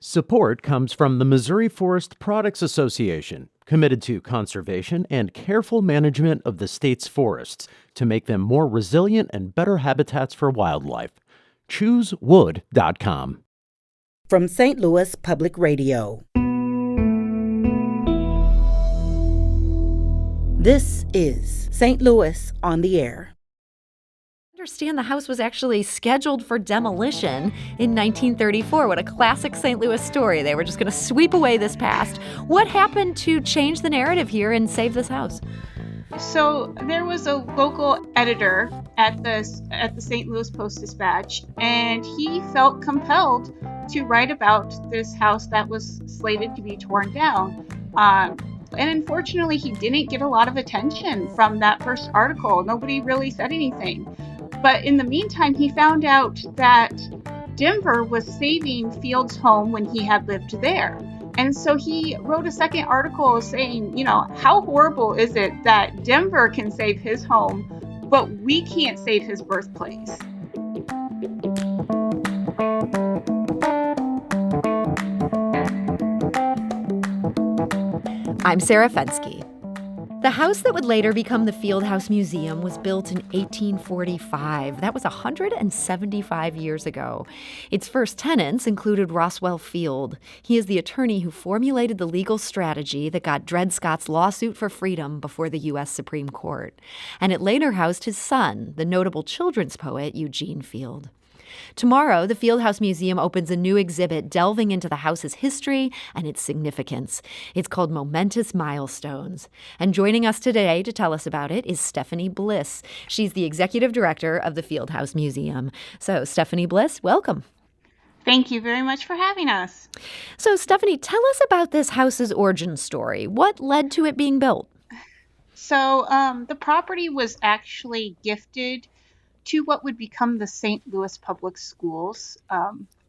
Support comes from the Missouri Forest Products Association, committed to conservation and careful management of the state's forests to make them more resilient and better habitats for wildlife. ChooseWood.com. From St. Louis Public Radio. This is St. Louis on the Air. Understand the house was actually scheduled for demolition in 1934. What a classic St. Louis story. They were just going to sweep away this past. What happened to change the narrative here and save this house? So there was a local editor at the St. Louis Post-Dispatch, and he felt compelled to write about this house that was slated to be torn down. And unfortunately, he didn't get a lot of attention from that first article. Nobody really said anything. But in the meantime, he found out that Denver was saving Field's home when he had lived there. And so he wrote a second article saying, how horrible is it that Denver can save his home, but we can't save his birthplace? I'm Sarah Fensky. The house that would later become the Fieldhouse Museum was built in 1845. That was 175 years ago. Its first tenants included Roswell Field. He is the attorney who formulated the legal strategy that got Dred Scott's lawsuit for freedom before the U.S. Supreme Court. And it later housed his son, the notable children's poet Eugene Field. Tomorrow, the Fieldhouse Museum opens a new exhibit delving into the house's history and its significance. It's called Momentous Milestones. And joining us today to tell us about it is Stephanie Bliss. She's the executive director of the Fieldhouse Museum. So, Stephanie Bliss, welcome. Thank you very much for having us. So, Stephanie, tell us about this house's origin story. What led to it being built? So, the property was actually gifted to what would become the St. Louis Public Schools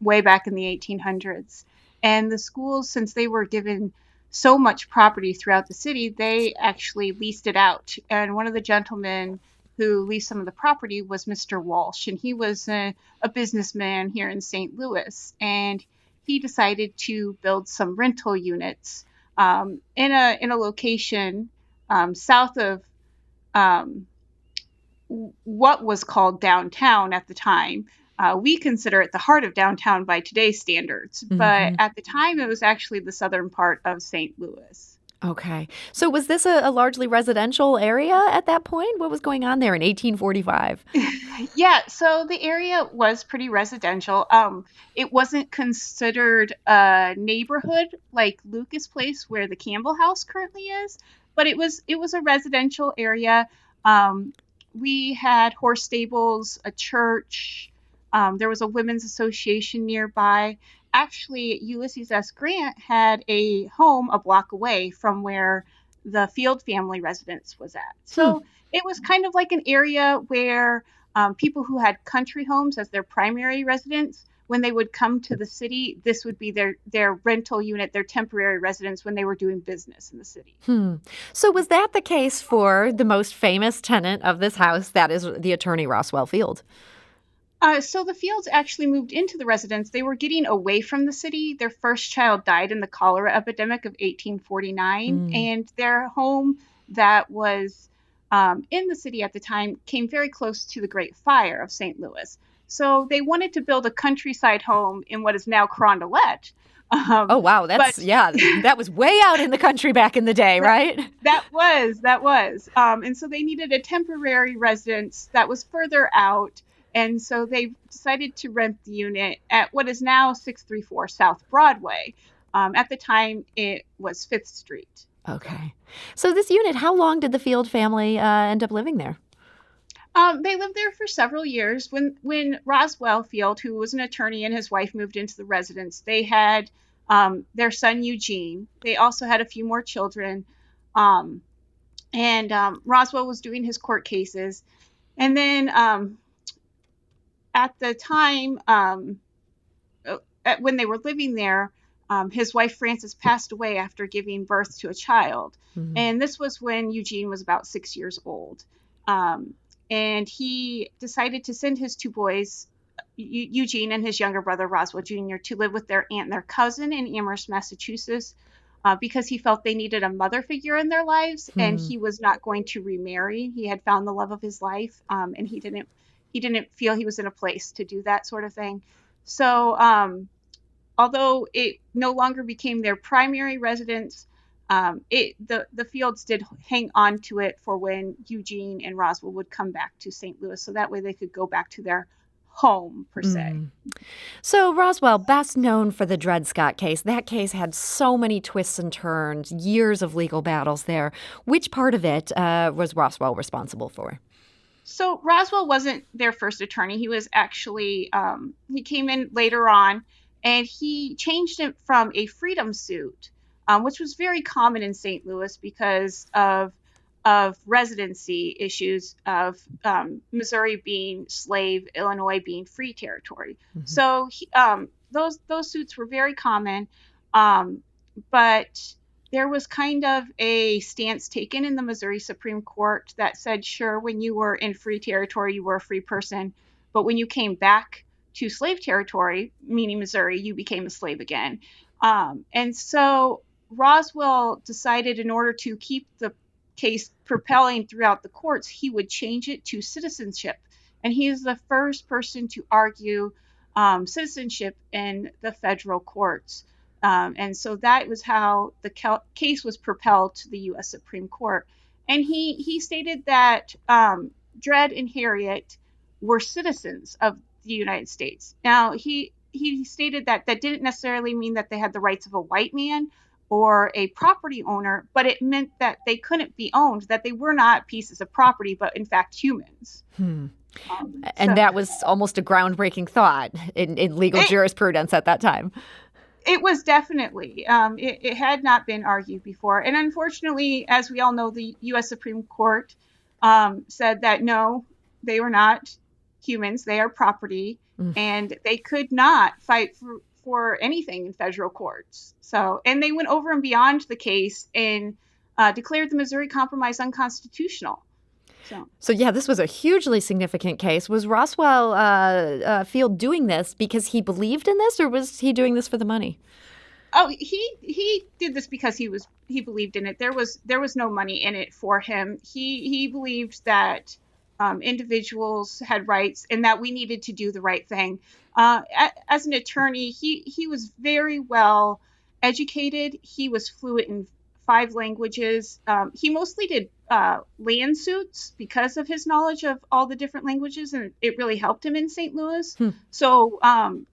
way back in the 1800s. And the schools, since they were given so much property throughout the city, they actually leased it out. And one of the gentlemen who leased some of the property was Mr. Walsh, and he was a businessman here in St. Louis. And he decided to build some rental units in a location south of what was called downtown at the time. We consider it the heart of downtown by today's standards, but at the time it was actually the southern part of St. Louis. Okay. So was this a largely residential area at that point? What was going on there in 1845? Yeah, so the area was pretty residential. It wasn't considered a neighborhood like Lucas Place, where the Campbell House currently is, but it was a residential area. We had horse stables, a church. There was a women's association nearby. Actually, Ulysses S. Grant had a home a block away from where the Field family residence was at. So it was kind of like an area where people who had country homes as their primary residence, when they would come to the city, this would be their rental unit, their temporary residence when they were doing business in the city. So was that the case for the most famous tenant of this house, that is the attorney Roswell Field? So the Fields actually moved into the residence. They were getting away from the city. Their first child died in the cholera epidemic of 1849, and their home that was in the city at the time came very close to the Great Fire of St. Louis. So they wanted to build a countryside home in what is now Carondelet. Oh, wow. That was way out in the country back in the day, right? That was. And so they needed a temporary residence that was further out. And so they decided to rent the unit at what is now 634 South Broadway. At the time, it was 5th Street. Okay. So this unit, how long did the Field family end up living there? They lived there for several years. When Roswell Field, who was an attorney, and his wife moved into the residence, they had their son Eugene. They also had a few more children. And Roswell was doing his court cases. And then at the time, when they were living there, his wife Frances passed away after giving birth to a child. And this was when Eugene was about 6 years old. And he decided to send his two boys Eugene and his younger brother Roswell Jr. to live with their aunt and their cousin in Amherst, Massachusetts, because he felt they needed a mother figure in their lives, and he was not going to remarry. He had found the love of his life, and he didn't feel he was in a place to do that sort of thing. So, although it no longer became their primary residence, the Fields did hang on to it for when Eugene and Roswell would come back to St. Louis, so that way they could go back to their home, per se. So Roswell, best known for the Dred Scott case. That case had so many twists and turns, years of legal battles there. Which part of it was Roswell responsible for? So Roswell wasn't their first attorney. He was actually, he came in later on, and he changed it from a freedom suit, which was very common in St. Louis because of residency issues of Missouri being slave, Illinois being free territory. So those suits were very common, but there was kind of a stance taken in the Missouri Supreme Court that said, sure, when you were in free territory, you were a free person, but when you came back to slave territory, meaning Missouri, you became a slave again. And so Roswell decided, in order to keep the case propelling throughout the courts, he would change it to citizenship. And he is the first person to argue citizenship in the federal courts. And so that was how the case was propelled to the U.S. Supreme Court. And he stated that Dred and Harriet were citizens of the United States. Now, he stated that didn't necessarily mean that they had the rights of a white man or a property owner, but it meant that they couldn't be owned, that they were not pieces of property, but in fact humans. And that was almost a groundbreaking thought in legal jurisprudence at that time. It was definitely. It had not been argued before. And unfortunately, as we all know, the U.S. Supreme Court said that no, they were not humans, they are property, and they could not fight for anything in federal courts. So, and they went over and beyond the case and declared the Missouri Compromise unconstitutional. So yeah, this was a hugely significant case. Was Roswell Field doing this because he believed in this, or was he doing this for the money? Oh, he did this because he believed in it. There was no money in it for him. He believed that individuals had rights and that we needed to do the right thing. As an attorney, he was very well educated. He was fluent in 5 languages. He mostly did land suits because of his knowledge of all the different languages, and it really helped him in St. Louis. So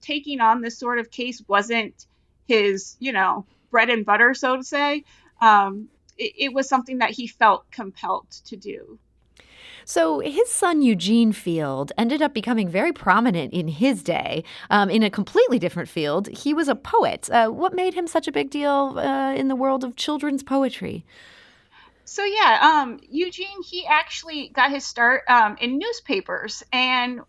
taking on this sort of case wasn't his, bread and butter, so to say. It was something that he felt compelled to do. So his son, Eugene Field, ended up becoming very prominent in his day in a completely different field. He was a poet. What made him such a big deal in the world of children's poetry? So yeah, Eugene, he actually got his start in newspapers and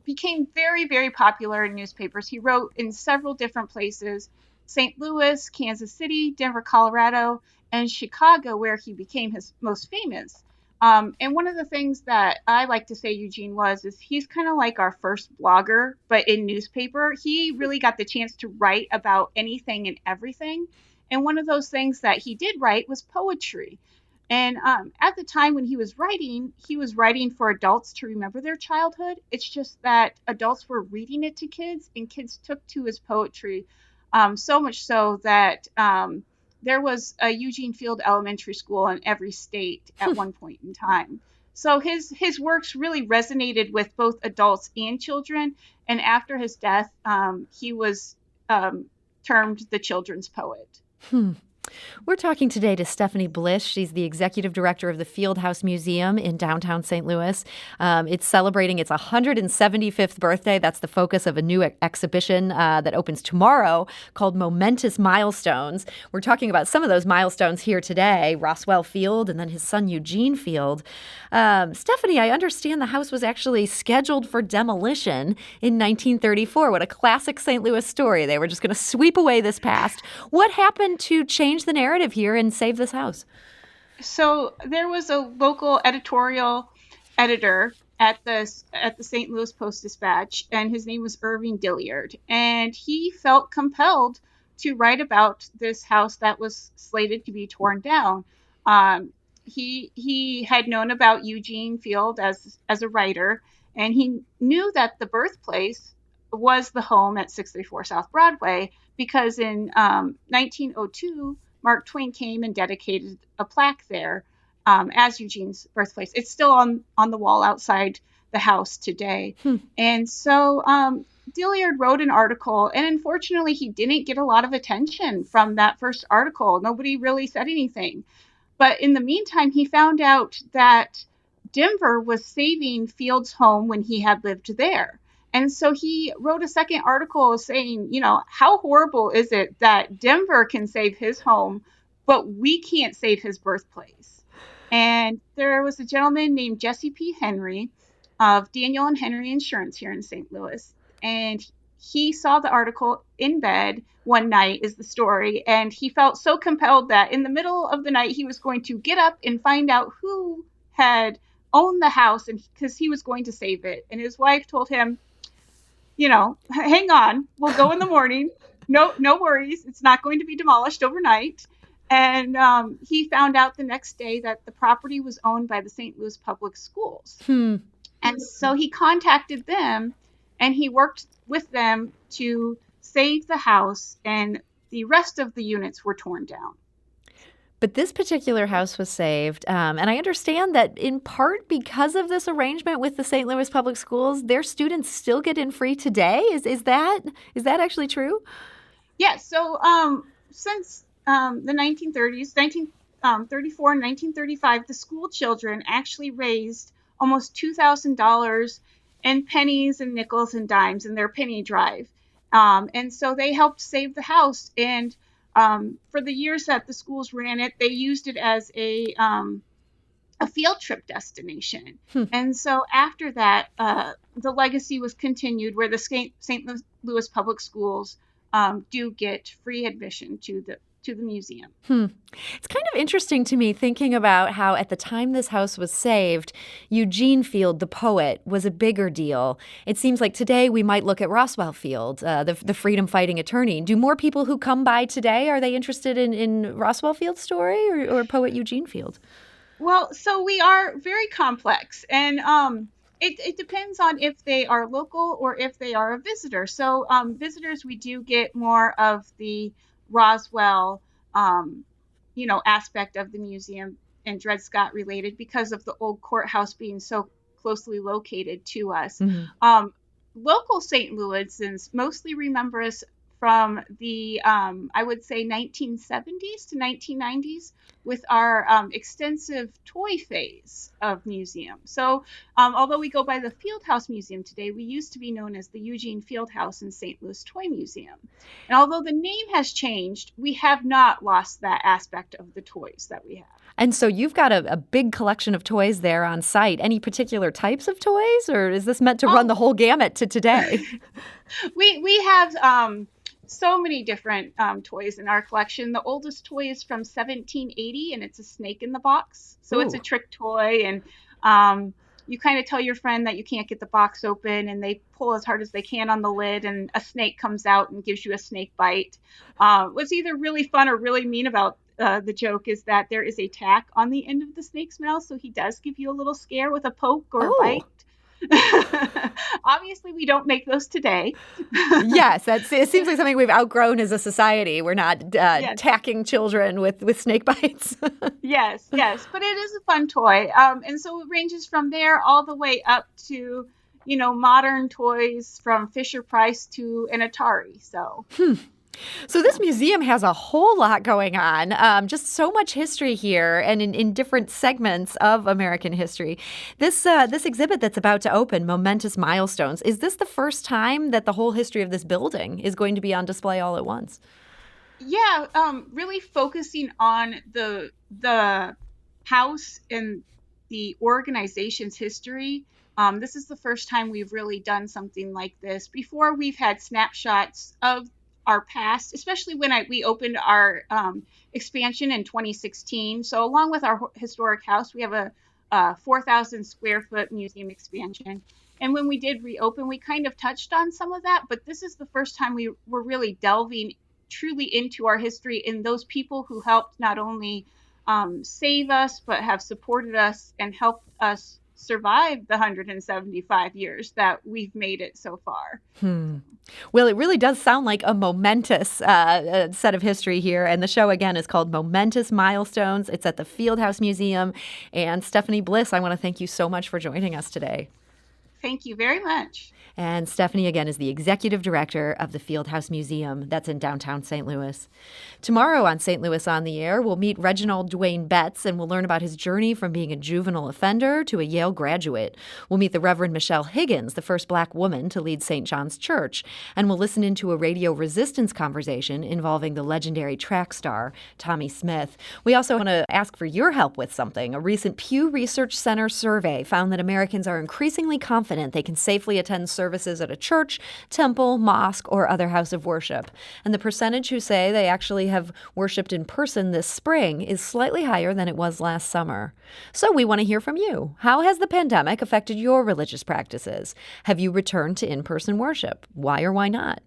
became very, very popular in newspapers. He wrote in several different places: St. Louis, Kansas City, Denver, Colorado, and Chicago, where he became his most famous. And one of the things that I like to say Eugene is he's kind of like our first blogger, but in newspaper. He really got the chance to write about anything and everything. And one of those things that he did write was poetry. And at the time when he was writing for adults to remember their childhood. It's just that adults were reading it to kids, and kids took to his poetry so much so that there was a Eugene Field Elementary School in every state at one point in time. So his works really resonated with both adults and children. And after his death, he was termed the children's poet. We're talking today to Stephanie Bliss. She's the executive director of the Fieldhouse Museum in downtown St. Louis. It's celebrating its 175th birthday. That's the focus of a new exhibition that opens tomorrow called Momentous Milestones. We're talking about some of those milestones here today: Roswell Field and then his son Eugene Field. Stephanie, I understand the house was actually scheduled for demolition in 1934. What a classic St. Louis story. They were just going to sweep away this past. What happened to change the narrative here and save this house? So there was a local editorial editor at the St. Louis Post-Dispatch, and his name was Irving Dilliard, and he felt compelled to write about this house that was slated to be torn down. Um, he had known about Eugene Field as a writer, and he knew that the birthplace was the home at 634 South Broadway because in 1902 Mark Twain came and dedicated a plaque there as Eugene's birthplace. It's still on the wall outside the house today. And so Dilliard wrote an article, and unfortunately, he didn't get a lot of attention from that first article. Nobody really said anything. But in the meantime, he found out that Denver was saving Field's home when he had lived there. And so he wrote a second article saying, how horrible is it that Denver can save his home, but we can't save his birthplace? And there was a gentleman named Jesse P. Henry of Daniel and Henry Insurance here in St. Louis. And he saw the article in bed one night, is the story. And he felt so compelled that in the middle of the night, he was going to get up and find out who had owned the house, and because he was going to save it. And his wife told him, hang on, we'll go in the morning. No worries. It's not going to be demolished overnight. And he found out the next day that the property was owned by the St. Louis Public Schools. And so he contacted them, and he worked with them to save the house, and the rest of the units were torn down. But this particular house was saved, and I understand that in part because of this arrangement with the St. Louis Public Schools, their students still get in free today. Is that actually true? Yes. So since the 1930s, 1934 and 1935, the school children actually raised almost $2,000 in pennies and nickels and dimes in their penny drive. And so they helped save the house. And for the years that the schools ran it, they used it as a field trip destination. And so after that, the legacy was continued where the St. Louis Public Schools do get free admission to the museum. It's kind of interesting to me thinking about how at the time this house was saved, Eugene Field, the poet, was a bigger deal. It seems like today we might look at Roswell Field, the freedom-fighting attorney. Do more people who come by today, are they interested in Roswell Field's story or poet Eugene Field? Well, so we are very complex, and it depends on if they are local or if they are a visitor. So visitors, we do get more of the Roswell, aspect of the museum and Dred Scott related because of the old courthouse being so closely located to us. Local St. Louisans mostly remember us from the, I would say, 1970s to 1990s with our extensive toy phase of museum. So although we go by the Fieldhouse Museum today, we used to be known as the Eugene Fieldhouse and St. Louis Toy Museum. And although the name has changed, we have not lost that aspect of the toys that we have. And so you've got a big collection of toys there on site. Any particular types of toys, or is this meant to run the whole gamut to today? We have so many different toys in our collection. The oldest toy is from 1780, and it's a snake in the box. So It's a trick toy, and you kind of tell your friend that you can't get the box open, and they pull as hard as they can on the lid, and a snake comes out and gives you a snake bite. What's either really fun or really mean about the joke is that there is a tack on the end of the snake's mouth, so he does give you a little scare with a poke or a bite. Obviously, we don't make those today. Yes, it seems like something we've outgrown as a society. We're not tacking children with snake bites. Yes, but it is a fun toy. And so it ranges from there all the way up to, modern toys from Fisher-Price to an Atari. So this museum has a whole lot going on, just so much history here and in different segments of American history. This exhibit that's about to open, Momentous Milestones, is this the first time that the whole history of this building is going to be on display all at once? Yeah, really focusing on the house and the organization's history. This is the first time we've really done something like this. Before, we've had snapshots of our past, especially when we opened our expansion in 2016. So along with our historic house, we have 4,000 square foot museum expansion. And when we did reopen, we kind of touched on some of that, but this is the first time we were really delving truly into our history and those people who helped not only save us, but have supported us and helped us survive the 175 years that we've made it so far. Well, it really does sound like a momentous set of history here. And the show, again, is called Momentous Milestones. It's at the Fieldhouse Museum. And Stephanie Bliss, I want to thank you so much for joining us today. Thank you very much. And Stephanie, again, is the executive director of the Fieldhouse Museum. That's in downtown St. Louis. Tomorrow on St. Louis on the Air, we'll meet Reginald Dwayne Betts, and we'll learn about his journey from being a juvenile offender to a Yale graduate. We'll meet the Reverend Michelle Higgins, the first Black woman to lead St. John's Church. And we'll listen into a radio resistance conversation involving the legendary track star, Tommy Smith. We also want to ask for your help with something. A recent Pew Research Center survey found that Americans are increasingly confident they can safely attend services at a church, temple, mosque, or other house of worship. And the percentage who say they actually have worshiped in person this spring is slightly higher than it was last summer. So we want to hear from you. How has the pandemic affected your religious practices? Have you returned to in-person worship? Why or why not?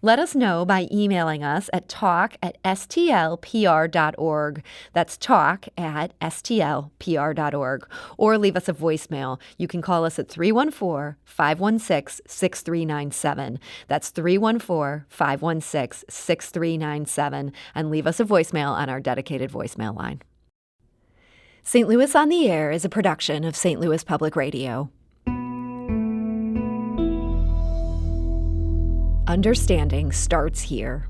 Let us know by emailing us at talk@stlpr.org. That's talk@stlpr.org. Or leave us a voicemail. You can call us at 314-516-6397. That's 314-516-6397. And leave us a voicemail on our dedicated voicemail line. St. Louis on the Air is a production of St. Louis Public Radio. Understanding starts here.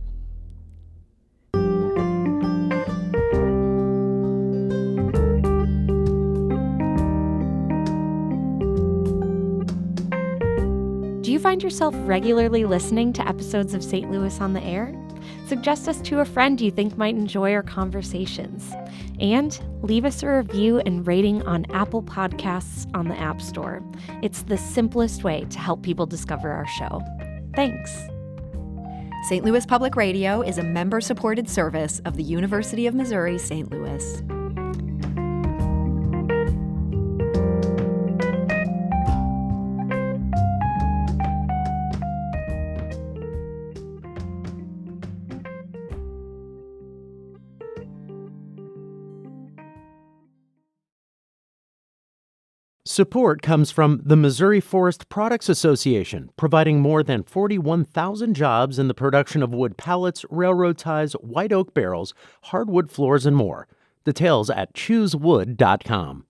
Do you find yourself regularly listening to episodes of St. Louis on the Air? Suggest us to a friend you think might enjoy our conversations. And leave us a review and rating on Apple Podcasts on the App Store. It's the simplest way to help people discover our show. Thanks. St. Louis Public Radio is a member-supported service of the University of Missouri, St. Louis. Support comes from the Missouri Forest Products Association, providing more than 41,000 jobs in the production of wood pallets, railroad ties, white oak barrels, hardwood floors, and more. Details at choosewood.com.